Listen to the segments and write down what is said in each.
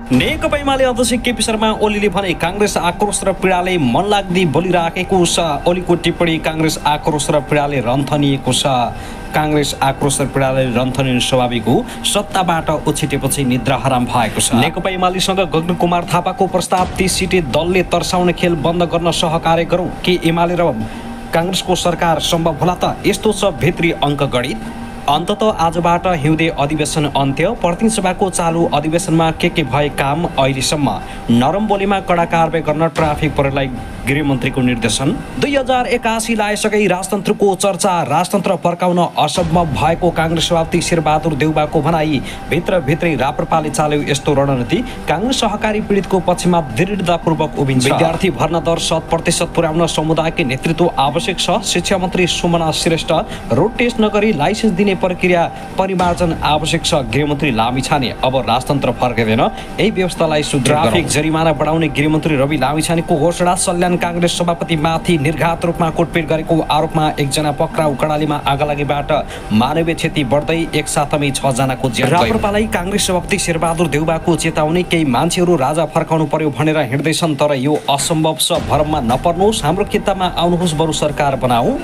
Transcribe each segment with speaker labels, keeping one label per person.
Speaker 1: नेकपा एमाले अध्यक्ष केपी शर्मा ओलीले भने कांग्रेस आक्रोश र पीडाले मनलाग्दी बोलिराखेको छ। ओलीको टिप्पणी कांग्रेस आक्रोश र पीडाले रन्थनिएको छ। कांग्रेस आक्रोश र पीडाले रन्थनिनु स्वाभाविक हो। सत्ताबाट उछिटेपछि निद्रा हराम भएको छ। नेकपा एमालेसँग गगन कुमार थापाको प्रस्ताव 30 सिटे दलले तर्साउने खेल बन्द गर्न सहकार्य गरौँ। के एमाले र कांग्रेसको सरकार सम्भव होला त? यस्तो छ भित्री अङ्कगणित। अन्ततः आजबाट हिउँदे अधिवेशन अन्त्य। प्रतिनिधि सभाको चालु अधिवेशनमा के भए काम अहिलेसम्म। नरम बोलीमा कड़ा कारबाही गर्न ट्राफिक प्रहरीलाई गृहमन्त्रीको निर्देशन। 2081 लागिसकै राजतन्त्रको चर्चा। राजतन्त्र फर्काउन असम्भव भएको कांग्रेस सभापति शेरबहादुर देउबाको भनाई। भित्रभित्रै राप्रपाले चाल्यो यस्तो रणनीति। कांग्रेस सहकारी पीडितको पक्षमा दृढतापूर्वक उभिन्छ। विद्यार्थी भर्ना दर 100% पुर्याउन समुदायकै नेतृत्व आवश्यक छ। शिक्षा मन्त्री सुमना श्रेष्ठ। रोड टेस्ट नगरी लाइसेन्स दिने प्रक्रिया परिमार्जन आवश्यक छ। गृहमन्त्री लामिछाने। अब राजतन्त्र फर्किँदैन, यही व्यवस्थालाई सुधार। ट्राफिक जरिमाना बढाउने गृहमन्त्री रवि लामिछानेको घोषणा। सल्यान कांग्रेस सभापति माथि निर्घात रूपमा कुटपिट गरेको आरोपमा एकजना पक्राउ। कर्णालीमा आगलागीबाट मानवीय क्षति बढ्दै एक साथमै 6 जनाको ज्यान गयो। राप्रपालाई कांग्रेस सभापति शेरबहादुर देउबाको चेतावनी। केही मान्छेहरू राजा फर्काउनु पर्यो भनेर हिँड्दैछन्, तर यो असम्भव छ। भरममा नपर्नुहोस्, हाम्रो किताबमा आउनुहोस्, बरु सरकार बनाऊ।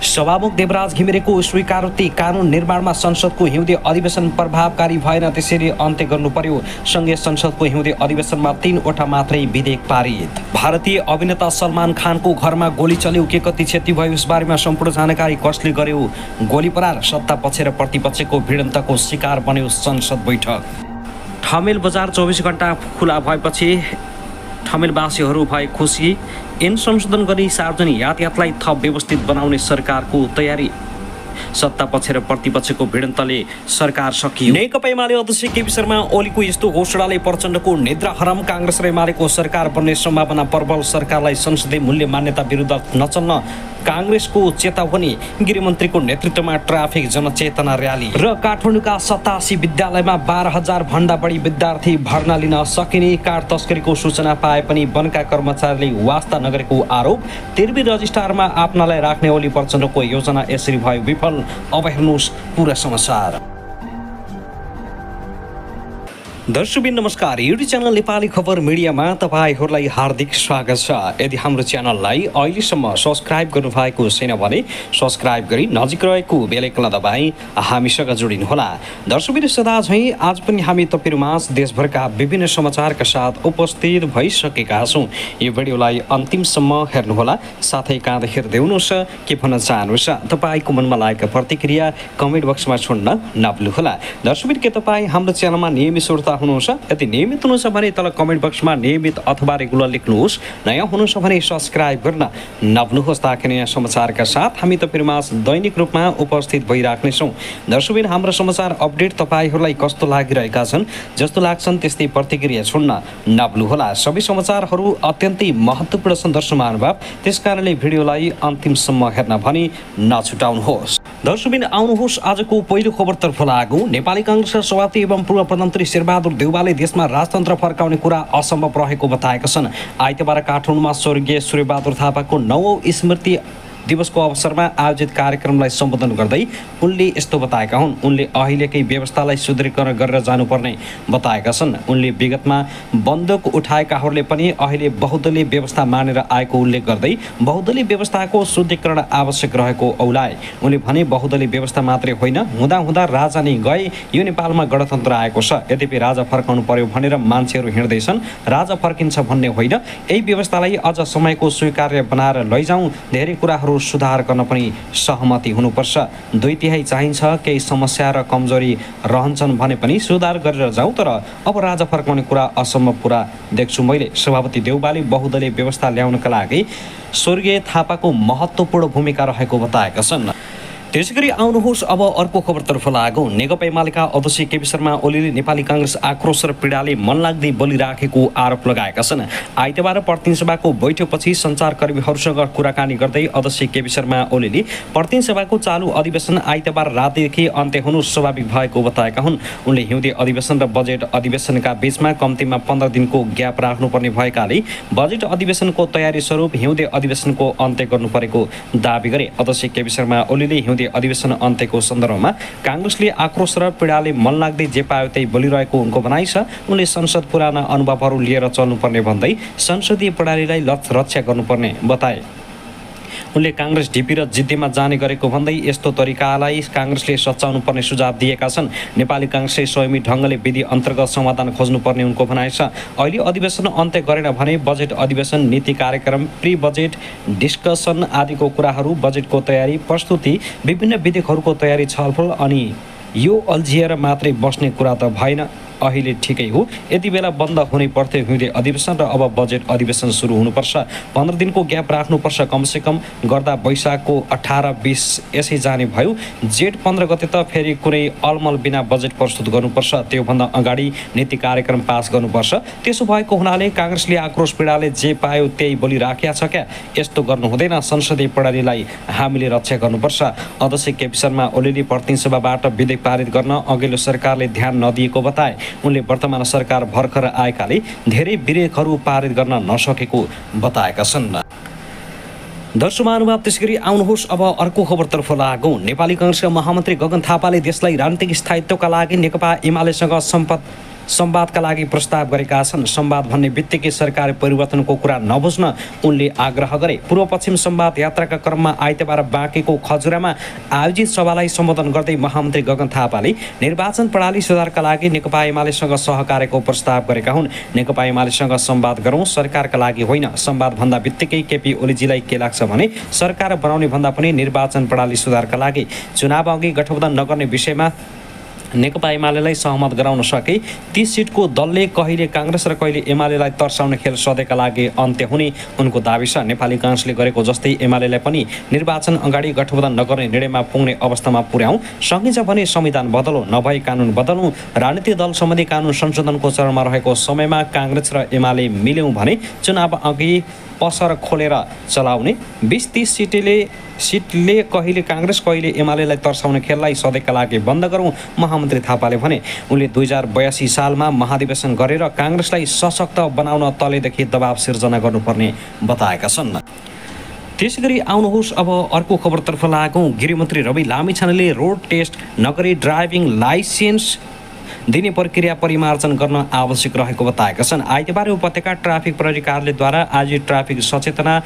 Speaker 1: सभामुख देवराज घिमिरेको स्वीकारोक्ति। कानून निर्माणमा संसदको हिउँदे अधिवेशन प्रभावकारी भएन, त्यसैले अन्त्य गर्नु पर्यो। सँगै संसदको हिउँदे अधिवेशनमा 3वटा मात्रै विधेयक पारित। भारतीय अभिनेता सलमान खानको घरमा गोली चल्यो। के कति क्षति भयो यसबारेमा सम्पूर्ण जानकारी कसले गर्यो? गोली परार सत्ता पक्ष र प्रतिपक्षको भिडन्तको शिकार बन्यो संसद बैठक। ठमेल बजार 24 घण्टा खुला भएपछि ठमेलवासीहरू भए खुसी। ऐन संशोधन गरी सार्वजनिक यातायातलाई थप व्यवस्थित बनाउने सरकारको तयारी। सत्ता पक्ष र प्रतिपक्षको भिडन्तले सरकार सकियो। नेकपा एमाले अध्यक्ष केपी शर्मा ओलीको यस्तो घोषणाले प्रचण्डको निद्रा हराम। कांग्रेस र एमालेको सरकार बन्ने सम्भावना प्रबल। सरकारलाई संसदीय मूल्य मान्यता विरुद्ध नचल्न कांग्रेसको चेतावनी। गृहमन्त्रीको नेतृत्वमा ट्राफिक जनचेतना र्याली। र काठमाडौँका 87 विद्यालयमा 12,000 भन्दा बढी विद्यार्थी भर्ना लिन सकिने। कार्ड तस्करीको सूचना पाए पनि वनका कर्मचारीले वास्ता नगरेको आरोप। तिर्बी रजिस्ट्रारमा आफ्नालाई राख्ने ओली प्रचण्डको योजना यसरी भयो विफल। अब हेर्नुहोस् पूरा समाचार। दर्शकबिन नमस्कार। युट्युब च्यानल नेपाली खबर मिडियामा तपाईहरुलाई हार्दिक स्वागत छ। यदि हाम्रो च्यानललाई अहिलेसम्म सब्स्क्राइब गर्नुभएको छैन भने सब्स्क्राइब गरी नजिक रहेको बेल आइकन दबाई हामीसँग जोडिनुहोला। दर्शकबिन सदा झैं आज पनि हामी तपाईहरुमाझ देशभरका विभिन्न समाचारका साथ उपस्थित भइसकेका छौं। यो भिडियोलाई अन्तिमसम्म हेर्नुहोला, साथै कहाँ हेर्दै हुनुहुन्छ के भन्न चाहनुहुन्छ तपाईको मनमा लागेको प्रतिक्रिया कमेन्ट बक्समा छोड्न नभुल्नुहोला। दर्शकबिन के तपाई हाम्रो च्यानलमा नियमित श्रोता हुनुहुन्छ? यदि नियमित हुनुहुन्छ भने तल कमेन्ट बक्समा नियमित अथवा रेगुलर लेख्नुहोस्। नयाँ हुनुहुन्छ भने सब्स्क्राइब गर्न नभुल्नुहोस् ताकि नयाँ समाचारका साथ हामी तपाईहरुमाझ दैनिक रूपमा उपस्थित भइराख्नेछौं। दर्शकबिन हाम्रो समाचार अपडेट तपाईहरुलाई कस्तो लागिरहेका छन्, जस्तो लाग्छन् त्यस्तै प्रतिक्रिया छोड्न नभुल्नुहोला। सबै समाचारहरू अत्यन्तै महत्त्वपूर्ण छन् दर्शक महानुभाव, त्यसकारणले भिडियोलाई अन्तिमसम्म हेर्न भनी नछुटाउनुहोस्। दर्शकबिन आउनुहोस् आजको पहिलो खबरतर्फ लागौं। नेपाली कांग्रेसका सभापति एवं पूर्व प्रधानमन्त्री शेरबहादुर देउबाले देशमा राजतन्त्र फर्काउने कुरा असम्भव रहेको बताएका छन्। आइतबार काठमाडौँमा स्वर्गीय सूर्यबहादुर थापाको 9औं स्मृति दिवसको अवसरमा आयोजित कार्यक्रमलाई सम्बोधन गर्दै उनले यस्तो बताएका हुन्। उनले अहिलेकै व्यवस्थालाई सुदृढीकरण गरेर जानुपर्ने बताएका छन्। उनले विगतमा बन्दुक उठाएकाहरूले पनि अहिले बहुदलीय व्यवस्था मानेर आएको उल्लेख गर्दै बहुदलीय व्यवस्थाको शुद्धिकरण आवश्यक रहेको औलाए। उनले भने बहुदलीय व्यवस्था मात्रै होइन, हुँदा राजा नै गए यो नेपालमा गणतन्त्र आएको छ। यद्यपि राजा फर्काउनु पर्यो भनेर मान्छेहरू हिँड्दैछन्, राजा फर्किन्छ भन्ने होइन। यही व्यवस्थालाई अझ समयको स्वीकार्य बनाएर लैजाउँ। धेरै कुराहरू सुधार गर्न पनि सहमति हुनुपर्छ। 2/3 चाहिन्छ। केही समस्या र कमजोरी रहन्छन् भने पनि सुधार गरेर जाउँ, तर अब राजा फर्काउने कुरा असम्भव कुरा देख्छु मैले। सभापति देउबाले बहुदलीय व्यवस्था ल्याउनका लागि स्वर्गीय थापाको महत्त्वपूर्ण भूमिका रहेको बताएका छन्। त्यसैगरी आउनुहोस् अब अर्को खबरतर्फ लागौं। नेकपा एमालेका अध्यक्ष केपी शर्मा ओलीले नेपाली कांग्रेस आक्रोश र पीडाले मनलाग्दै बोलिराखेको आरोप लगाएका छन्। आइतबार प्रतिनिधि सभाको बैठकपछि सञ्चारकर्मीहरूसँग कुराकानी गर्दै अध्यक्ष केपी शर्मा ओलीले प्रतिनिधि सभाको चालु अधिवेशन आइतबार रातिदेखि अन्त्य हुनु स्वाभाविक भएको बताएका हुन्। उनले हिउँदे अधिवेशन र बजेट अधिवेशनका बीचमा कम्तीमा 15 दिनको ग्याप राख्नुपर्ने भएकाले बजेट अधिवेशनको तयारी स्वरूप हिउँदे अधिवेशनको अन्त्य गर्नु परेको दावी गरे। अध्यक्ष केपी शर्मा ओलीले हिउँदे अधिवेशन अन्त्यको सन्दर्भमा कांग्रेसले आक्रोश र पीडाले मनलाग्दै जे पायो त्यही बोलिरहेको उनको भनाइ छ। उनले संसद पुराना अनुभवहरू लिएर चल्नुपर्ने भन्दै संसदीय प्रणालीलाई रक्षा गर्नुपर्ने बताए। उनले कांग्रेस ढिपी र जिद्दीमा जाने गरेको भन्दै यस्तो तरिकालाई कांग्रेसले सच्याउनु पर्ने सुझाव दिएका छन्। नेपाली कांग्रेसले संयमी ढङ्गले विधि अन्तर्गत समाधान खोज्नुपर्ने उनको भनाइ छ। अहिले अधिवेशन अन्त्य गरेन भने बजेट अधिवेशन, नीति कार्यक्रम, प्री बजेट डिस्कसन आदिको कुराहरू, बजेटको तयारी, प्रस्तुति, विभिन्न विधेयकहरूको तयारी, छलफल अनि यो अल्झिएर मात्रै बस्ने कुरा त भएन। अहिले ठिकै हो, यति बेला बन्द हुनै पर्थ्यो हिउँदे अधिवेशन र अब बजेट अधिवेशन सुरु हुनुपर्छ। 15 दिनको ग्याप राख्नुपर्छ कमसेकम, गर्दा वैशाखको 18-20 यसै जाने भयो। जेठ 15 गते त फेरि कुनै अलमल बिना बजेट प्रस्तुत गर्नुपर्छ। त्योभन्दा अगाडि नीति कार्यक्रम पास गर्नुपर्छ। त्यसो भएको हुनाले कांग्रेसले आक्रोश पीडाले जे पायो त्यही बोलिराखेका छ क्या? यस्तो गर्नु हुँदैन। संसदीय प्रणालीलाई हामीले रक्षा गर्नुपर्छ। अध्यक्ष केपी शर्मा ओलीले प्रतिनिधि सभाबाट विधेयक पारित गर्न अघिल्लो सरकारले ध्यान नदिएको बताए। उनले वर्तमान सरकार भर्खर आएकाले धेरै विधेयकहरू पारित गर्न नसकेको बताएका छन्। दर्शक महानुभाव, त्यसैगरी आउनुहोस् अब अर्को खबरतर्फ लागौँ। नेपाली कांग्रेसका महामन्त्री गगन थापाले देशलाई राजनीतिक स्थायित्वका लागि नेकपा एमालेसँग संवादका लागि प्रस्ताव गरेका छन्। संवाद भन्ने बित्तिकै सरकारी परिवर्तनको कुरा नबुझ्न उनले आग्रह गरे। पूर्व पश्चिम संवाद यात्राका क्रममा आइतबार बाँकेको खजुरामा आयोजित सभालाई सम्बोधन गर्दै महामन्त्री गगन थापाले निर्वाचन प्रणाली सुधारका लागि नेकपा एमालेसँग सहकार्यको प्रस्ताव गरेका हुन्। नेकपा एमालेसँग संवाद गरौँ, सरकारका लागि होइन। संवाद भन्दा बित्तिकै केपी ओलीजीलाई के लाग्छ भने सरकार बनाउने भन्दा पनि निर्वाचन प्रणाली सुधारका लागि चुनाव अघि गठबन्धन नगर्ने विषयमा नेकपा एमालेलाई सहमत गराउन सके 30 सिटको दलले कहिले कांग्रेस र कहिले एमालेलाई तर्साउने खेल सधैँका लागि अन्त्य हुने उनको दाबी छ। नेपाली कांग्रेसले गरेको जस्तै एमालेलाई पनि निर्वाचन अगाडि गठबन्धन नगर्ने निर्णयमा पुग्ने अवस्थामा पुर्याउँ। सकिन्छ भने संविधान बदलौँ, नभए कानुन बदलौँ। राजनीतिक दल सम्बन्धी कानुन संशोधनको चरणमा रहेको समयमा कांग्रेस र एमाले मिल्यौँ भने चुनाव अघि पसर खोलेर चलाउने 20-30 सिटले कहिले कांग्रेस कहिले एमालेलाई तर्साउने खेललाई सधैँका लागि बन्द गरौँ, महामन्त्री थापाले भने। उनले 2082 सालमा महाधिवेशन गरेर कांग्रेसलाई सशक्त बनाउन तलेदेखि दबाव सिर्जना गर्नुपर्ने बताएका छन्। त्यसैगरी आउनुहोस् अब अर्को खबरतर्फ लागौँ। गृहमन्त्री रवि लामिछानेले रोड टेस्ट नगरी ड्राइभिङ लाइसेन्स दिने प्रक्रिया परिमार्जन गर्न आवश्यक रहेको बताएका छन्। आइतबार उपत्यका ट्राफिक प्रहरी कार्यालयद्वारा आयोजित ट्राफिक सचेतना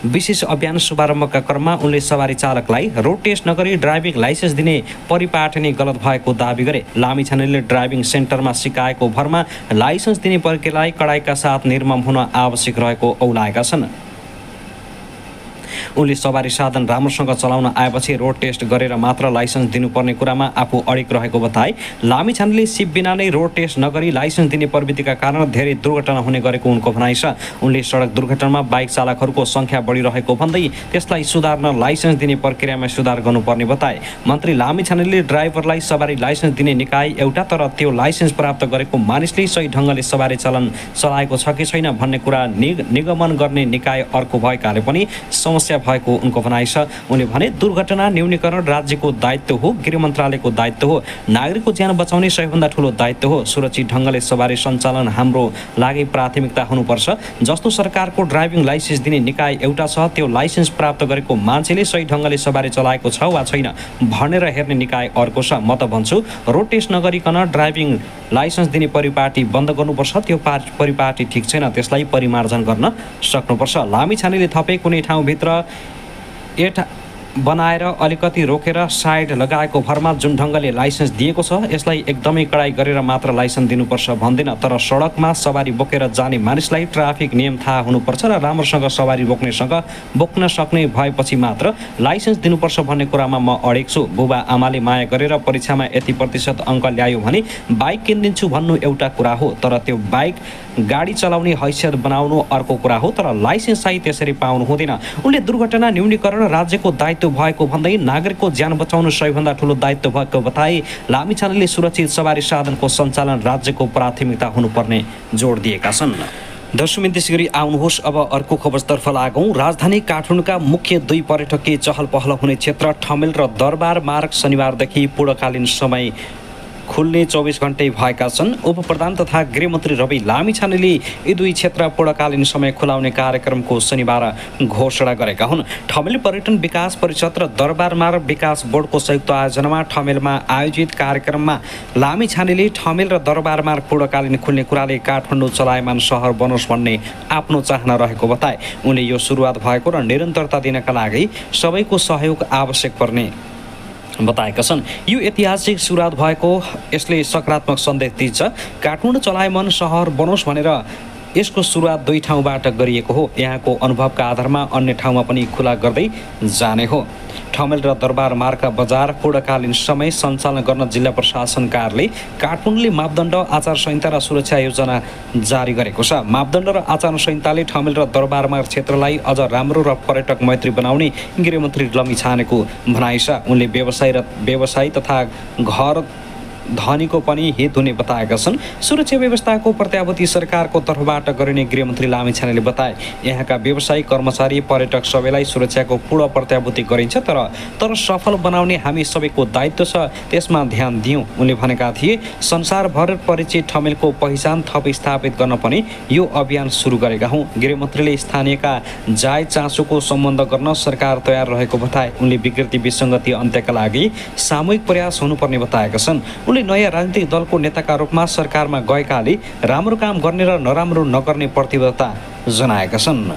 Speaker 1: विशेष अभियान शुभारम्भका क्रममा उनले सवारी चालकलाई रोड टेस्ट नगरी ड्राइभिङ लाइसेन्स दिने परिपाटनी गलत भएको दावी गरे। लामिछानेले ड्राइभिङ सेन्टरमा सिकाएको भरमा लाइसेन्स दिने प्रक्रियालाई कडाइका साथ निर्मम हुन आवश्यक रहेको औलाएका छन्। उनले सवारी साधन राम्रोसँग चलाउन आएपछि रोड टेस्ट गरेर मात्र लाइसेन्स दिनुपर्ने कुरामा आफू अडिग रहेको बताए। लामिछानेले सिप बिना नै रोड टेस्ट नगरी लाइसेन्स दिने प्रवृत्तिका कारण धेरै दुर्घटना हुने गरेको उनको भनाइ छ। उनले सडक दुर्घटनामा बाइक चालकहरूको संख्या बढिरहेको भन्दै त्यसलाई सुधार्न लाइसेन्स दिने प्रक्रियामा सुधार गर्नुपर्ने बताए। मन्त्री लामिछानेले ड्राइभरलाई सवारी लाइसेन्स दिने निकाय एउटा, तर त्यो लाइसेन्स प्राप्त गरेको मानिसले सही ढङ्गले सवारी चलन चलाएको छ कि छैन भन्ने कुरा निगमन गर्ने निकाय अर्को भएकाले पनि समस्या भएको उनको भनाइ छ। उनले भने दुर्घटना न्यूनीकरण राज्यको दायित्व हो, गृह मन्त्रालयको दायित्व हो। नागरिकको ज्यान बचाउने सबैभन्दा ठुलो दायित्व हो। सुरक्षित ढङ्गले सवारी सञ्चालन हाम्रो लागि प्राथमिकता हुनुपर्छ। जस्तो सरकारको ड्राइभिङ लाइसेन्स दिने निकाय एउटा छ, त्यो लाइसेन्स प्राप्त गरेको मान्छेले सही ढङ्गले सवारी चलाएको छ वा छैन भनेर हेर्ने निकाय अर्को छ। म त भन्छु रोड टेस्ट नगरिकन ड्राइभिङ लाइसेन्स दिने परिपाटी बन्द गर्नुपर्छ। त्यो परिपाटी ठिक छैन, त्यसलाई परिमार्जन गर्न सक्नुपर्छ। लामिछानेले थपे कुनै ठाउँभित्र एट बनाएर अलिकति रोकेर साइड लगाएको भरमा जुन ढङ्गले लाइसेन्स दिएको छ यसलाई एकदमै कडाइ गरेर मात्र लाइसेन्स दिनुपर्छ भन्दैन, तर सडकमा सवारी बोकेर जाने मानिसलाई ट्राफिक नियम थाहा हुनुपर्छ र राम्रोसँग सवारी बोक्न सक्ने भएपछि मात्र लाइसेन्स दिनुपर्छ भन्ने कुरामा म अडिग छु। बुबा आमाले माया गरेर परीक्षामा यति प्रतिशत अङ्क ल्यायो भने बाइक किनिदिन्छु भन्नु एउटा कुरा हो, तर त्यो बाइक गाडी चलाउने हैसियत बनाउनु अर्को कुरा हो, तर लाइसेन्स चाहिँ त्यसरी पाउनु हुँदैन। उनले दुर्घटना न्यूनीकरण राज्यको दायित्व भएको भन्दै नागरिकको ज्यान बचाउनु सबैभन्दा ठुलो दायित्व भएको बताए। लामिछानेले सुरक्षित सवारी साधनको सञ्चालन राज्यको प्राथमिकता हुनुपर्ने जोड दिएका छन्। दर्शक त्यसैगरी आउनुहोस् अब अर्को खबरतर्फ लागौँ। राजधानी काठमाडौँका मुख्य 2 पर्यटकीय चहल पहल हुने क्षेत्र ठमेल र दरबार मार्ग शनिबारदेखि पूर्णकालीन समय खुल्ने 24 घण्टै भएका छन्। उपप्रधान तथा गृहमन्त्री रवि लामिछानेले यी दुई क्षेत्र पूर्णकालीन समय खुलाउने कार्यक्रमको शनिबार घोषणा गरेका हुन्। ठमेल पर्यटन विकास परिषद र दरबार मार्ग विकास बोर्डको संयुक्त आयोजनामा ठमेलमा आयोजित कार्यक्रममा लामिछानेले ठमेल र दरबार मार्ग पूर्णकालीन खुल्ने कुराले काठमाडौँ चलायमान सहर बनोस् भन्ने आफ्नो चाहना रहेको बताए। उनले यो सुरुवात भएको र निरन्तरता दिनका लागि सबैको सहयोग आवश्यक पर्ने बताएका छन्। यो ऐतिहासिक सुरुवात भएको यसले सकारात्मक सन्देश दिन्छ। काठमाडौँ चलायमान सहर बनोस् भनेर यसको सुरुवात दुई ठाउँबाट गरिएको हो। यहाँको अनुभवका आधारमा अन्य ठाउँमा पनि खुला गर्दै जाने हो। ठमेल र दरबार मार्गका बजार पूर्णकालीन समय सञ्चालन गर्न जिल्ला प्रशासन कार्यालय काठमाडौँले मापदण्ड आचार संहिता र सुरक्षा योजना जारी गरेको छ। मापदण्ड र आचार संहिताले ठमेल र दरबार मार्ग क्षेत्रलाई अझ राम्रो र पर्यटक मैत्री बनाउने गृहमन्त्री लामिछानेको भनाइ छ। उनले व्यवसायी तथा घर धनीको पनि हित हुने बताएका छन्। सुरक्षा व्यवस्थाको प्रत्याभूति सरकारको तर्फबाट गरिने गृहमन्त्री लामिछानेले बताए। यहाँका व्यवसायी कर्मचारी पर्यटक सबैलाई सुरक्षाको पूर्ण प्रत्याभूति गरिन्छ तर सफल बनाउने हामी सबैको दायित्व छ, त्यसमा ध्यान दियौँ। उनले भनेका थिए संसारभर परिचित ठमेलको पहिचान थप स्थापित गर्न पनि यो अभियान सुरु गरेका हौँ। गृहमन्त्रीले स्थानीयका जायज चासोको सम्बन्ध गर्न सरकार तयार रहेको बताए। उनले विकृति विसङ्गति अन्त्यका लागि सामूहिक प्रयास हुनुपर्ने बताएका छन्। नयाँ राजनीतिक दलको नेताका रूपमा सरकारमा गएकाले राम्रो काम गर्ने र नराम्रो नगर्ने प्रतिबद्धता जनाएका छन्।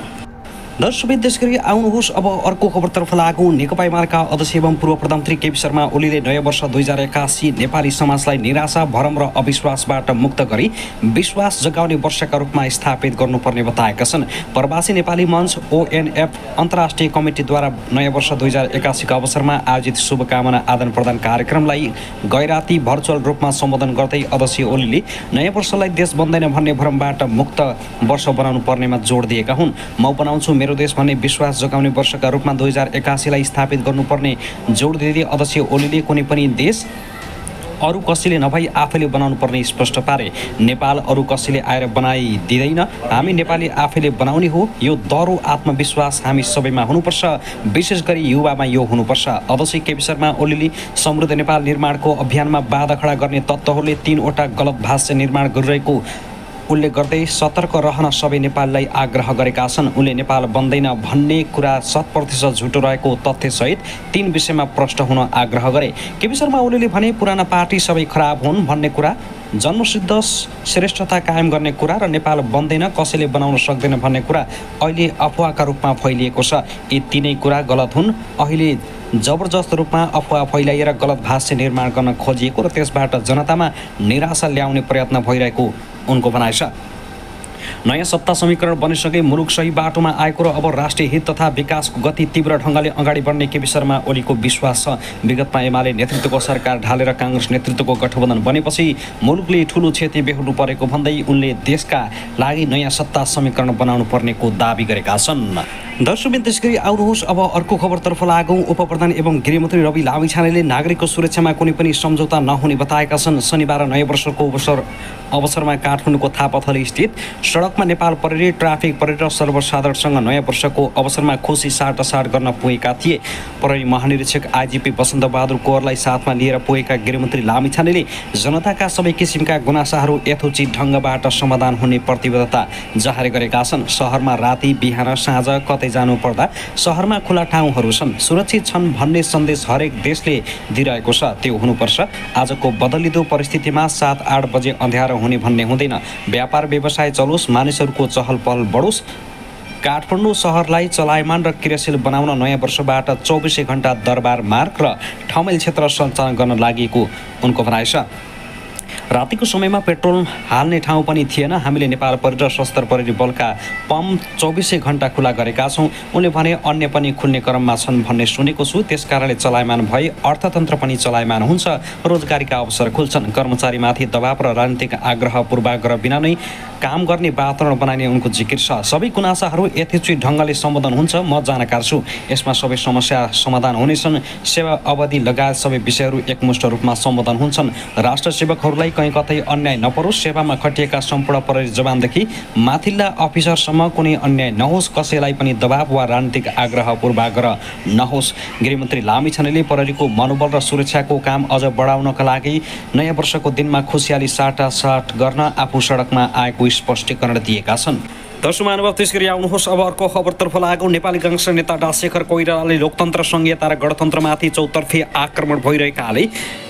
Speaker 1: दर्शक त्यसगरी आउनुहोस् अब अर्को खबरतर्फ लागौँ। नेकपा एमालेका अध्यक्ष एवं पूर्व प्रधानमन्त्री केपी शर्मा ओलीले नयाँ वर्ष 2081 नेपाली समाजलाई निराशा, भरम र अविश्वासबाट मुक्त गरी विश्वास जगाउने वर्षका रूपमा स्थापित गर्नुपर्ने बताएका छन्। प्रवासी नेपाली मञ्च ONF अन्तर्राष्ट्रिय कमिटीद्वारा नयाँ वर्ष 2081 का अवसरमा आयोजित शुभकामना आदान प्रदान कार्यक्रमलाई गैराती भर्चुअल रूपमा सम्बोधन गर्दै अध्यक्ष ओलीले नयाँ वर्षलाई देश बन्दैन भन्ने भ्रमबाट मुक्त वर्ष बनाउनु पर्नेमा जोड दिएका हुन्। म बनाउँछु मेरो देश भन्ने विश्वास जगाउने वर्षका रूपमा 2081 लाई स्थापित गर्नुपर्ने जोड दिँदै अध्यक्ष ओलीले कुनै पनि देश अरू कसैले नभई आफैले बनाउनु पर्ने स्पष्ट पारे। नेपाल अरू कसैले आएर बनाइदिँदैन, हामी नेपाली आफैले बनाउने हो। यो दह्रो आत्मविश्वास हामी सबैमा हुनुपर्छ, विशेष गरी युवामा यो हुनुपर्छ। अध्यक्ष केपी शर्मा ओलीले समृद्ध नेपाल निर्माणको अभियानमा बाधा खडा गर्ने तत्त्वहरूले 3वटा गलत भाष्य निर्माण गरिरहेको उल्लेख गर्दै सतर्क रहन सबै नेपाललाई आग्रह गरेका छन्। उनले नेपाल बन्दैन भन्ने कुरा 100% झुटो रहेको तथ्यसहित 3 विषयमा प्रष्ट हुन आग्रह गरे। केपी शर्मा ओलीले भने पुराना पार्टी सबै खराब हुन् भन्ने कुरा, जन्मसिद्ध श्रेष्ठता कायम गर्ने कुरा र नेपाल बन्दैन कसैले बनाउन सक्दैन भन्ने कुरा अहिले अफवाहका रूपमा फैलिएको छ। यी तीनै कुरा गलत हुन्। अहिले जबरजस्त रूपमा अफवाह फैलाइएर गलत भाष्य निर्माण गर्न खोजिएको र त्यसबाट जनतामा निराशा ल्याउने प्रयत्न भइरहेको उनको भनाइ छ। नयाँ सत्ता समीकरण बनिसके मुलुक सही बाटोमा आएको र अब राष्ट्रिय हित तथा विकासको गति तीव्र ढङ्गले अगाडि बढ्ने केपी शर्मा ओलीको विश्वास छ। विगतमा एमाले नेतृत्वको सरकार ढालेर काङ्ग्रेस नेतृत्वको गठबन्धन बनेपछि मुलुकले ठूलो क्षति बेहोर्नु परेको भन्दै उनले देशका लागि नयाँ सत्ता समीकरण बनाउनु पर्नेको दाबी गरेका छन्। दर्शकबिन त्यसगरी आउनुहोस् अब अर्को खबरतर्फ लागौँ। उपप्रधान एवं गृहमन्त्री रवि लामिछानेले नागरिकको सुरक्षामा कुनै पनि सम्झौता नहुने बताएका छन्। शनिबार नयाँ वर्षको अवसरमा काठमाडौँको थापाथली स्थित सडकमा नेपाल प्रहरी, ट्राफिक प्रहरी र सर्वसाधारणसँग नयाँ वर्षको अवसरमा खुसी साटासाट गर्न पुगेका थिए। प्रहरी महानिरीक्षक IGP बसन्त बहादुर कोवरलाई साथमा लिएर पुगेका गृहमन्त्री लामिछानेले जनताका सबै किसिमका गुनासाहरू यथोचित ढङ्गबाट समाधान हुने प्रतिबद्धता जाहेर गरेका छन्। सहरमा राति, बिहान, साँझ कतै जानु पर्दा सहरमा खुला ठाउँहरू छन्, सुरक्षित छन् भन्ने सन्देश हरेक देशले दिइरहेको छ। त्यो हुनुपर्छ। आजको बदलिदो परिस्थितिमा 7-8 बजे अँध्यारो हुने भन्ने हुँदैन। व्यापार व्यवसाय चलोस्, मानिसहरूको चहल पहल बढोस्। काठमाडौँ सहरलाई चलायमान र क्रियाशील बनाउन नयाँ वर्षबाट 24 घण्टा दरबार मार्ग र ठमेल क्षेत्र सञ्चालन गर्न लागेको उनको भनाइ छ। रातिको समयमा पेट्रोल हाल्ने ठाउँ पनि थिएन। हामीले नेपाल प्रहरी र सशस्त्र प्रहरी बलका पम्प 24 घण्टा खुला गरेका छौँ। उनले भने अन्य पनि खुल्ने क्रममा छन् भन्ने सुनेको छु। त्यसकारणले चलायमान भए अर्थतन्त्र पनि चलायमान हुन्छ, रोजगारीका अवसर खुल्छन्। कर्मचारीमाथि दबाव र राजनीतिक आग्रह पूर्वाग्रह बिना नै काम गर्ने वातावरण बनाइने उनको जिकिर छ। सबै गुनासाहरू यथोचित ढङ्गले सम्बोधन हुन्छ। म जानकार छु, यसमा सबै समस्या समाधान हुनेछन्। सेवा अवधि लगायत सबै विषयहरू एकमुष्ट रूपमा सम्बोधन हुन्छन्। राष्ट्र सेवकहरूलाई कहीँ कतै अन्याय नपरोस्, सेवामा खटिएका सम्पूर्ण प्रहरी जवानदेखि माथिल्ला अफिसरसम्म कुनै अन्याय नहोस्, कसैलाई पनि दबाव वा राजनीतिक आग्रह पूर्वाग्रह नहोस्। गृहमन्त्री लामिछानेले प्रहरीको मनोबल र सुरक्षाको काम अझ बढाउनका लागि नयाँ वर्षको दिनमा खुसियाली साटासाट गर्न आफू सडकमा आएको स्पष्टीकरण दिएका छन्। दर्शक महानुभाव, त्यसगरी आउनुहोस् अब अर्को खबरतर्फ लागौँ। नेपाली काङ्ग्रेस नेता डा शेखर कोइरालाले लोकतन्त्र संहिता र गणतन्त्रमाथि चौतर्फी आक्रमण भइरहेकाले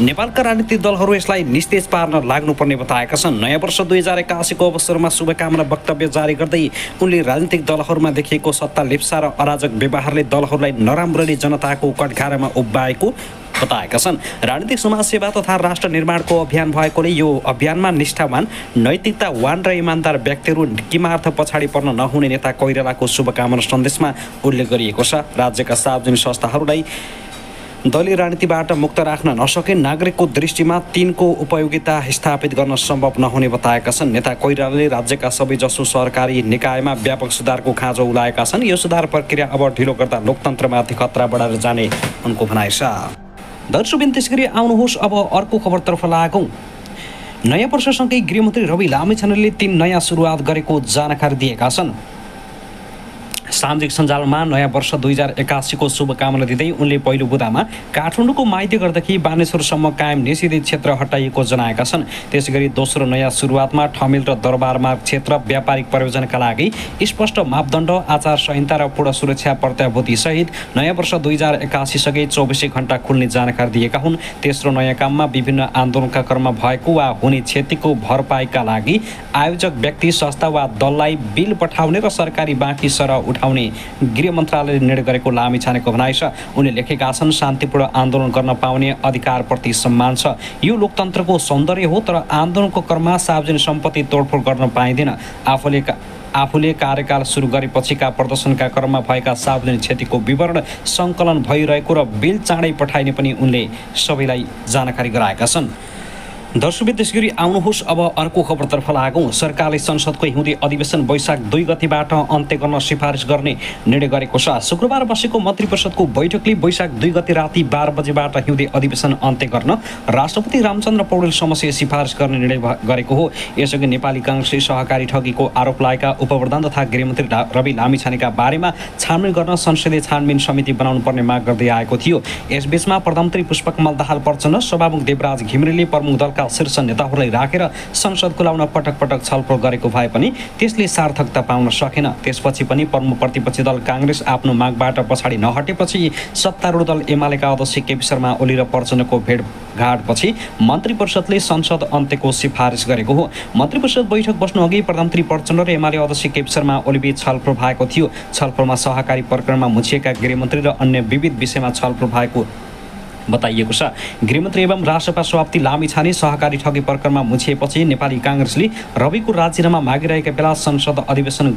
Speaker 1: नेपालका राजनीतिक दलहरू यसलाई निस्तेज पार्न लाग्नुपर्ने बताएका छन्। नयाँ वर्ष 2081को अवसरमा शुभकामना वक्तव्य जारी गर्दै उनले राजनीतिक दलहरूमा देखिएको सत्ता लिप्सा र अराजक व्यवहारले दलहरूलाई नराम्ररी जनताको कठघारामा उभ्याएको बताएका छन्। राजनीतिक समाजसेवा तथा राष्ट्र निर्माणको अभियान भएकोले यो अभियानमा निष्ठावान, नैतिकतावान र इमान्दार व्यक्तिहरू किमार्थ पछाडि पर्न नहुने नेता कोइरालाको शुभकामना सन्देशमा उल्लेख गरिएको छ। राज्यका सार्वजनिक संस्थाहरूलाई दलीय राजनीतिबाट मुक्त राख्न नसके नागरिकको दृष्टिमा तिनको उपयोगिता स्थापित गर्न सम्भव नहुने बताएका छन्। नेता कोइरालाले राज्यका सबैजसो सरकारी निकायमा व्यापक सुधारको खाँचो उलाएका छन्। यो सुधार प्रक्रिया अब ढिलो गर्दा लोकतन्त्रमाथि खतरा बढाएर जाने उनको भनाइ छ। दर्शकबिन, त्यसगरी आउनुहोस् अब अर्को खबरतर्फ लागौँ। नयाँ वर्षसँगै गृहमन्त्री रवि लामिछानेले 3 नयाँ सुरुवात गरेको जानकारी दिएका छन्। सामाजिक सञ्जालमा नयाँ वर्ष 2081को शुभकामना दिँदै उनले पहिलो बुदामा काठमाडौँको माइतीघरदेखि बानेश्वरसम्म कायम निषेधित क्षेत्र हटाइएको जनाएका छन्। त्यसैगरी दोस्रो नयाँ सुरुवातमा ठमेल र दरबारमा क्षेत्र व्यापारिक प्रयोजनका लागि स्पष्ट मापदण्ड, आचार संहिता र पूर्ण सुरक्षा प्रत्याभूति सहित नयाँ वर्ष 2081 सँगै 24 घण्टा खुल्ने जानकारी दिएका हुन्। तेस्रो नयाँ काममा विभिन्न आन्दोलनका क्रममा भएको वा हुने क्षतिको भरपाईका लागि आयोजक व्यक्ति, संस्था वा दललाई बिल पठाउने र सरकारी बाँकी सरह उठाउने गृह मन्त्रालयले निर्णय गरेको लामिछानेको भनाइ छ। उनले लेखेका छन्, शान्तिपूर्ण आन्दोलन गर्न पाउने अधिकारप्रति सम्मान छ। यो लोकतन्त्रको सौन्दर्य हो, तर आन्दोलनको क्रममा सार्वजनिक सम्पत्ति तोडफोड गर्न पाइँदैन। आफूले कार्यकाल सुरु गरेपछिका प्रदर्शनका क्रममा भएका सार्वजनिक क्षतिको विवरण सङ्कलन भइरहेको र बिल चाँडै पठाइने पनि उनले सबैलाई जानकारी गराएका छन्। दर्शकबिन, त्यसगरी आउनुहोस् अब अर्को खबरतर्फ लागौँ। सरकारले संसदको हिउँदे अधिवेशन वैशाख 2 गतिबाट अन्त्य गर्न सिफारिस गर्ने निर्णय गरेको छ। शुक्रबार बसेको मन्त्री परिषदको बैठकले वैशाख 2 गति राति 12 बजेबाट हिउँदे अधिवेशन अन्त्य गर्न राष्ट्रपति रामचन्द्र पौडेल समक्ष सिफारिस गर्ने निर्णय गरेको हो। यसअघि नेपाली काङ्ग्रेसले सहकारी ठगीको आरोप लागेका उपप्रधान तथा गृहमन्त्री रवि लामिछानेका बारेमा छानबिन गर्न संसदीय छानबिन समिति बनाउनु पर्ने माग गर्दै आएको थियो। यसबीचमा प्रधानमन्त्री पुष्पकमल दाहाल प्रचण्ड, सभामुख देवराज घिमिरेले प्रमुख दलका शीर्ष नेताहरूलाई राखेर संसद खुलाउन पटक पटक छलफल गरेको भए पनि त्यसले सार्थकता पाउन सकेन। त्यसपछि पनि प्रमुख प्रतिपक्षी दल काङ्ग्रेस आफ्नो मागबाट पछाडि नहटेपछि सत्तारूढ दल एमालेका अध्यक्ष केपी शर्मा ओली र प्रचण्डको भेटघाटपछि मन्त्री परिषदले संसद अन्त्यको सिफारिस गरेको हो। मन्त्री परिषद बैठक बस्नु अघि प्रधानमन्त्री प्रचण्ड र एमाले अध्यक्ष केपी शर्मा ओलीबीच छलफल भएको थियो। छलफलमा सहकारी प्रकरणमा मुछिएका गृहमन्त्री र अन्य विविध विषयमा छलफल भएको बताइएको छ। गृहमन्त्री एवं राष्ट्रपति सभापति लामिछाने सहकारी ठगी प्रकरणमा मुछिएपछि नेपाली काङ्ग्रेसले रविको राजीनामा मागिरहेका बेला संसद अधिवेशन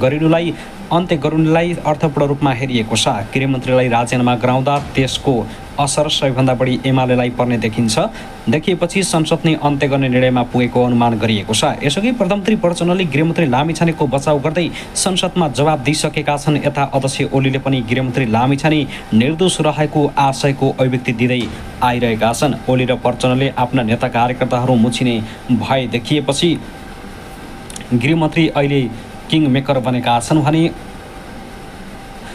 Speaker 1: अन्त्य गर्नुलाई अर्थपूर्ण रूपमा हेरिएको छ। गृहमन्त्रीलाई राजीनामा गराउँदा त्यसको असर सबैभन्दा बढी एमालेलाई पर्ने देखिएपछि संसद नै अन्त्य गर्ने निर्णयमा पुगेको अनुमान गरिएको छ। यसअघि प्रधानमन्त्री प्रचण्डले गृहमन्त्री लामिछानेको बचाउ गर्दै संसदमा जवाब दिइसकेका छन्। यता अध्यक्ष ओलीले पनि गृहमन्त्री लामिछाने निर्दोष रहेको आशयको अभिव्यक्ति दिँदै आइरहेका छन्। ओली र प्रचण्डले आफ्ना नेता कार्यकर्ताहरू मुछिने भए देखिएपछि गृहमन्त्री अहिले किङ मेकर बनेका छन् भने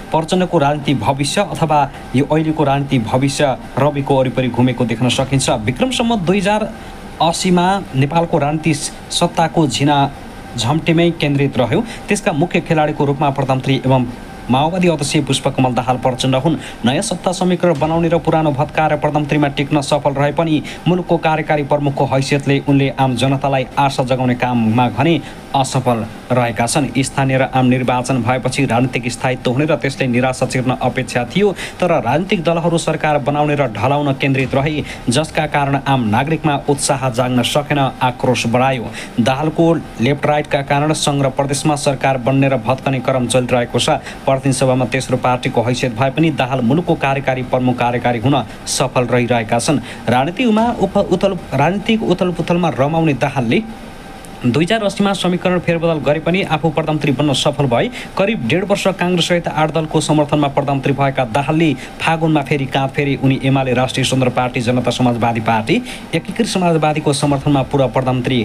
Speaker 1: प्रचण्डको राजनीति भविष्य अथवा यो अहिलेको राजनीति भविष्य रविको वरिपरि घुमेको देख्न सकिन्छ। विक्रमसम्म 2080मा नेपालको राजनीति सत्ताको झम्टेमै केन्द्रित रह्यो। त्यसका मुख्य खेलाडीको रूपमा प्रधानमन्त्री एवं माओवादी अध्यक्ष पुष्पकमल दाहाल प्रचण्ड हुन्। नयाँ सत्ता समीकरण बनाउने र पुरानो भत्काएर प्रधानमन्त्रीमा टिक्न सफल रहे पनि मुलुकको कार्यकारी प्रमुखको हैसियतले उनले आम जनतालाई आशा जगाउने काममा भने असफल रहेका छन्। स्थानीय र आम निर्वाचन भएपछि राजनीतिक स्थायित्व हुने र त्यसले निराशा चिर्न अपेक्षा थियो, तर राजनीतिक दलहरू सरकार बनाउने र ढलाउन केन्द्रित रहे, जसका कारण आम नागरिकमा उत्साह जाग्न सकेन, आक्रोश बढायो। दाहालको लेफ्ट राइटका कारण सङ्घ र प्रदेशमा सरकार बन्ने र भत्कने क्रम चलिरहेको छ। प्रतिनिधि सभामा तेस्रो पार्टीको हैसियत भए पनि दाहाल मुलुकको कार्यकारी प्रमुख कार्यकारी हुन सफल रहिरहेका छन्। राजनीतिक उथलपुथलमा रमाउने दाहालले 2080 मा समीकरण फेरबदल गरे पनि आफू प्रधानमन्त्री बन्न सफल भए। करिब 1.5 वर्ष काङ्ग्रेससहित 8 दलको समर्थनमा प्रधानमन्त्री भएका दाहालले फागुनमा फेरि काँध फेरि उनी एमाले राष्ट्रिय स्वतन्त्र पार्टी जनता समाजवादी पार्टी एकीकृत समाजवादीको समर्थनमा पूर्व प्रधानमन्त्री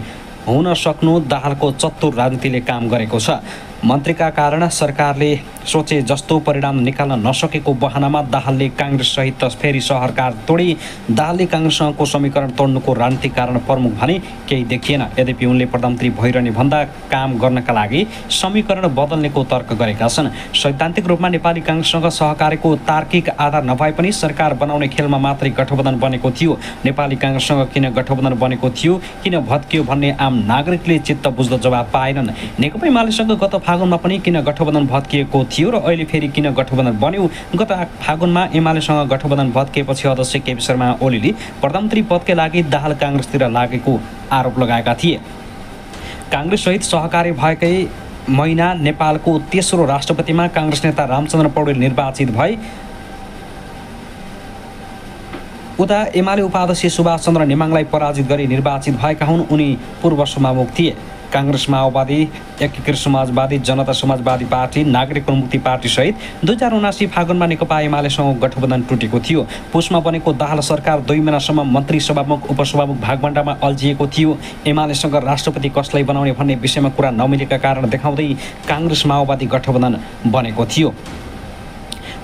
Speaker 1: हुन सक्नु दाहालको चतुर राजनीतिले काम गरेको छ। मन्त्रीका कारण सरकारले सोचे जस्तो परिणाम निकाल्न नसकेको बहानामा दाहालले काङ्ग्रेससहित फेरि सरकार तोडी। दाहालले काङ्ग्रेससँगको समीकरण तोड्नुको राजनीतिक कारण प्रमुख भने केही देखिएन। यद्यपि उनले प्रधानमन्त्री भइरहने भन्दा काम गर्नका लागि समीकरण बदल्नेको तर्क गरेका छन्। सैद्धान्तिक रूपमा नेपाली काङ्ग्रेससँग सहकारीको तार्किक आधार नभए पनि सरकार बनाउने खेलमा मात्रै गठबन्धन बनेको थियो। नेपाली काङ्ग्रेससँग किन गठबन्धन बनेको थियो, किन भत्कियो भन्ने आम नागरिकले चित्त बुझ्दो जवाब पाएनन्। नेकपा एमालेसँग गत फागुनमा पनि किन गठबन्धन भत्किएको थियो र अहिले फेरि किन गठबन्धन बन्यो। गत फागुनमा एमालेसँग गठबन्धन भत्किएपछि अध्यक्ष केपी शर्मा ओलीले प्रधानमन्त्री पदकै लागि दाहाल काङ्ग्रेसतिर लागेको आरोप लगाएका थिए। काङ्ग्रेससहित सहकारी भएकै महिना नेपालको तेस्रो राष्ट्रपतिमा काङ्ग्रेस नेता रामचन्द्र पौडेल निर्वाचित भए। उता एमाले उपाध्यक्ष सुभाष चन्द्र नेमाङलाई पराजित गरी निर्वाचित भएका हुन्। उनी पूर्व सभामुख थिए। काङ्ग्रेस, माओवादी, एकीकृत समाजवादी, जनता समाजवादी पार्टी, नागरिक मुक्ति पार्टी सहित 2079 फागुनमा नेकपा एमालेसँग गठबन्धन टुटेको थियो। पुसमा बनेको दाहाल सरकार 2 महिनासम्म मन्त्री, सभामुख, उपसभामुख भागबण्डामा अल्झिएको थियो। एमालेसँग राष्ट्रपति कसलाई बनाउने भन्ने विषयमा कुरा नमिलेका कारण देखाउँदै काङ्ग्रेस माओवादी गठबन्धन बनेको थियो।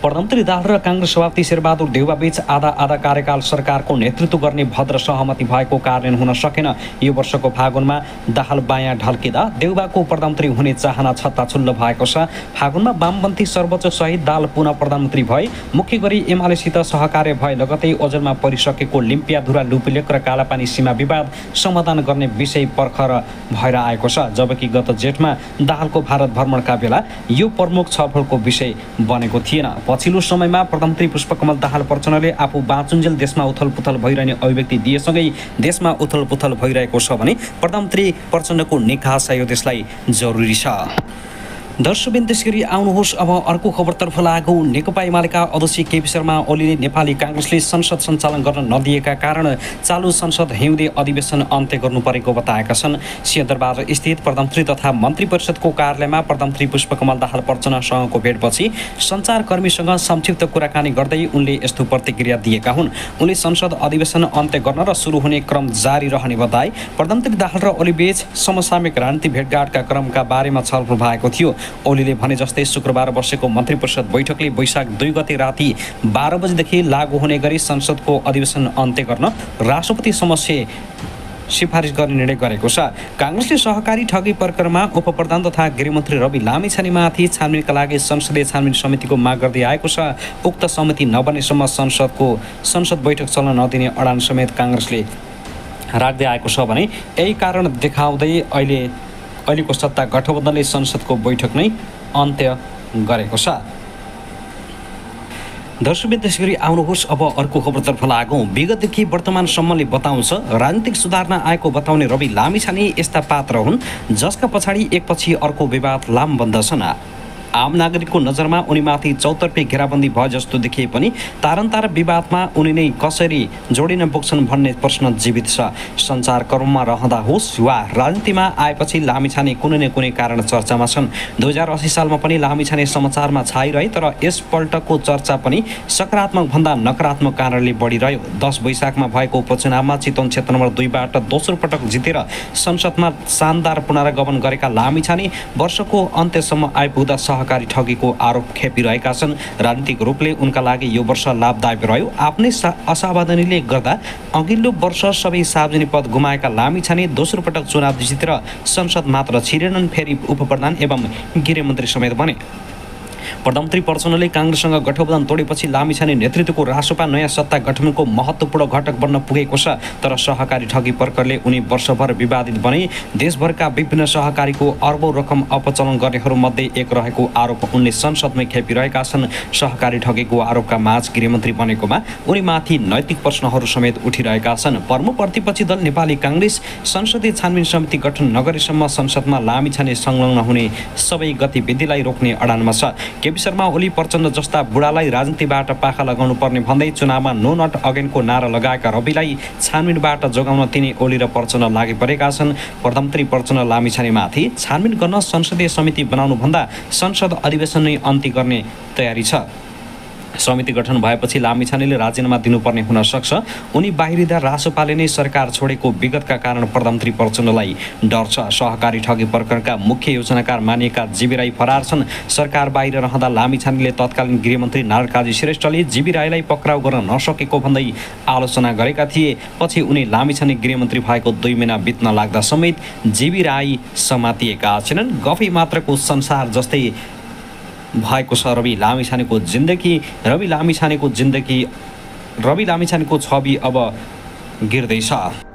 Speaker 1: प्रधानमन्त्री दाहाल र काङ्ग्रेस सभापति शेरबहादुर देउवाबीच आधा कार्यकाल सरकारको नेतृत्व गर्ने भद्र सहमति भएको कारण हुन सकेन। यो वर्षको फागुनमा दाहाल बायाँ ढल्किँदा देउवाको प्रधानमन्त्री हुने चाहना छत्ताछुल्ल भएको छ। फागुनमा वामपन्थी सर्वोच्च सहित दाहाल पुनः प्रधानमन्त्री भए। मुख्य गरी एमालेसित सहकार्य भए लगतै ओझेलमा परिसकेको लिम्पियाधुरा लुपिलेक र कालापानी सीमा विवाद समाधान गर्ने विषय पर्खर भएर आएको छ। जबकि गत जेठमा दाहालको भारत भ्रमणका बेला यो प्रमुख छलफलको विषय बनेको थिएन। पछिल्लो समयमा प्रधानमन्त्री पुष्पकमल दाहाल प्रचण्डले आफू बाँचुन्जेल देशमा उथलपुथल भइरहने अभिव्यक्ति दिएसँगै देशमा उथलपुथल भइरहेको छ भने प्रधानमन्त्री प्रचण्डको निकास यो देशलाई जरुरी छ। दर्शकबिन त्यसगरी आउनुहोस् अब अर्को खबरतर्फ लागौँ। नेकपा एमालेका अध्यक्ष केपी शर्मा ओलीले नेपाली काङ्ग्रेसले संसद सञ्चालन गर्न नदिएका कारण चालु संसद हिउँदे अधिवेशन अन्त्य गर्नु परेको बताएका छन्। सिंहदरबार स्थित प्रधानमन्त्री तथा मन्त्री परिषदको कार्यालयमा प्रधानमन्त्री पुष्पकमल दाहाल प्रचण्डसँगको भेटपछि सञ्चारकर्मीसँग संक्षिप्त कुराकानी गर्दै उनले यस्तो प्रतिक्रिया दिएका हुन्। उनले संसद अधिवेशन अन्त्य गर्न र सुरु हुने क्रम जारी रहने बताए। प्रधानमन्त्री दाहाल र ओलीबीच समसामयिक राजनीतिक भेटघाटका क्रमका बारेमा छलफल भएको थियो। ओलीले भने जस्तै शुक्रबार बसेको मन्त्री परिषद बैठकले वैशाख 2 गते राति 12 बजेदेखि लागू हुने गरी संसदको अधिवेशन अन्त्य गर्न राष्ट्रपति समक्ष सिफारिस गर्ने निर्णय गरेको छ। काङ्ग्रेसले सहकारी ठगी प्रकरणमा उपप्रधान तथा गृहमन्त्री रवि लामिछानेमाथि छानबिनका लागि संसदीय छानबिन समितिको माग गर्दै आएको छ। उक्त समिति नबनेसम्म संसद बैठक चल्न नदिने अडान समेत काङ्ग्रेसले राख्दै आएको छ भने यही कारण देखाउँदै अहिलेको सत्ता गठबन्धनले संसदको बैठक नै अन्त्य गरेको छ। दर्शकबिन त्यसगरी आउनुहोस् अब अर्को खबरतर्फ लागौँ। विगतदेखि वर्तमानसम्मले बताउँछ राजनीतिक सुधारमा आएको बताउने रवि लामिछाने यस्ता पात्र हुन् जसका पछाडि एकपछि अर्को विवाद लाम बन्दछन्। आम नागरिकको नजरमा उनीमाथि चौतर्फी घेराबन्दी भए जस्तो देखिए पनि तारन्तार विवादमा उनी नै कसरी जोडिन पुग्छन् भन्ने प्रश्न जीवित छ। सञ्चारकर्ममा रहँदा होस् वा राजनीतिमा आएपछि लामिछाने कुनै न कुनै कारण चर्चामा छन्। 2080 सालमा पनि लामिछाने समाचारमा छाइरहे तर यसपल्टको चर्चा पनि सकारात्मक भन्दा नकारात्मक कारणले बढिरह्यो। 10 वैशाखमा भएको उपचुनावमा चितवन क्षेत्र नम्बर 2 बाट दोस्रो पटक जितेर संसदमा शानदार पुनरागमन गरेका लामिछाने वर्षको अन्त्यसम्म आइपुग्दा सहकारी ठगीको आरोप खेपिरहेका छन्। राजनीतिक रूपले उनका लागि यो वर्ष लाभदायक रह्यो। आफ्नै असावधानीले गर्दा अघिल्लो वर्ष सबै सार्वजनिक पद गुमाएका लामिछाने दोस्रो पटक चुनाव जितेर संसद मात्र छिरेनन्, फेरि उपप्रधान एवं गृहमन्त्री समेत बने। प्रधानमन्त्री प्रचण्डले काङ्ग्रेससँग गठबन्धन तोडेपछि लामिछाने नेतृत्वको रासोपा नयाँ सत्ता गठनको महत्त्वपूर्ण घटक बन्न पुगेको छ। तर सहकारी ठगी प्रकरणले उनी वर्षभर विवादित बने। देशभरका विभिन्न सहकारीको अरबौं रकम अपचलन गर्नेहरूमध्ये एक रहेको आरोप उनले संसदमै खेपिरहेका छन्। सहकारी ठगीको आरोपका माझ गृहमन्त्री बनेकोमा उनीमाथि नैतिक प्रश्नहरू समेत उठिरहेका छन्। प्रमुख प्रतिपक्षी दल नेपाली काङ्ग्रेस संसदीय छानबिन समिति गठन नगरेसम्म संसदमा लामिछाने संलग्न हुने सबै गतिविधिलाई रोक्ने अडानमा छ। केपी शर्मा ओली प्रचण्ड जस्ता बुढालाई राजनीतिबाट पाखा लगाउनु पर्ने भन्दै चुनावमा नो नट अगेनको नारा लगाएका रविलाई छानबिनबाट जोगाउन तिनी ओली र प्रचण्ड लागि परेका छन्। प्रधानमन्त्री प्रचण्ड लामिछानेमाथि छानबिन गर्न संसदीय समिति बनाउनु भन्दा संसद अधिवेशन नै अन्त्य गर्ने तयारी छ। समिति गठन भएपछि लामिछानेले राजीनामा दिनुपर्ने हुन सक्छ। उनी बाहिरिँदा रासोपाले नै सरकार छोडेको विगतका कारण प्रधानमन्त्री प्रचण्डलाई डर छ। सहकारी ठगी प्रकरणका मुख्य योजनाकार मानिएका जीवी राई फरार छन्। सरकार बाहिर रहँदा लामिछानेले तत्कालीन गृहमन्त्री नारायण काजी श्रेष्ठले जीवी राईलाई पक्राउ गर्न नसकेको भन्दै आलोचना गरेका थिए। पछि उनी लामिछाने गृहमन्त्री भएको 2 महिना बित्न लाग्दा समेत जीवी राई समातिएका छैनन्। गफै मात्रको संसार जस्तै भएको छ रवि लामिछानेको जिन्दगी। रवि लामिछानेको छवि अब गिर्दैछ।